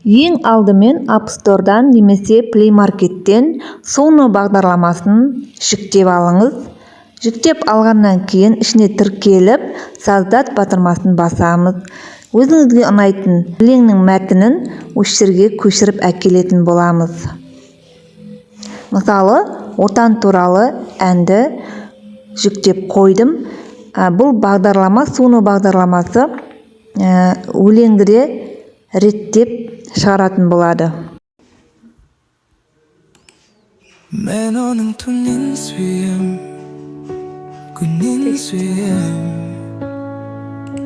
Ең алдымен App Store'дан немесе Play Market'тен Sono бағдарламасын жүктеп алыңыз. Жүктеп алғаннан кейін ішіне тіркеліп, создать батырмасын басамыз. Өзіңізге ұнайтын өлеңнің мәтінін осы жерге көшіріп әкелетін боламыз. Мысалы, отан туралы әнді жүктеп қойдым. Бұл бағдарлама, Sono бағдарламасы өлеңді реттеп шығаратын болады. Мен оның түнін сүйем, күнін сүйем,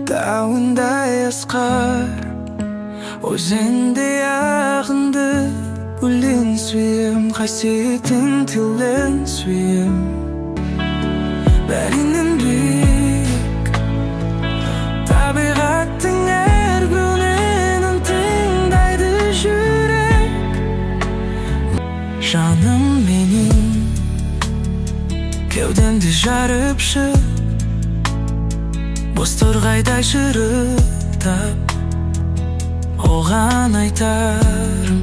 тауындай асқар, өзіңдей ағынды өлең сүйем, қасиеттің тілін сүйем. Бәрінен биік табиғаттың әр гүлін тыңдайды жүрек. Жаным менің кеудемді жарып шық, бос торғайдай шырылдап оған айтарым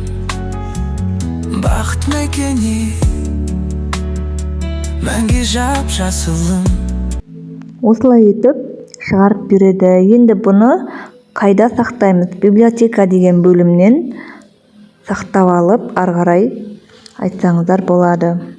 бақыт мекені мәңгі жап-жасылым. Осылай етіп шығарып береді. Енді бұны қайда сақтаймыз? Библиотека деген бөлімнен сақтап алып, ары қарай айтсаңыздар болады.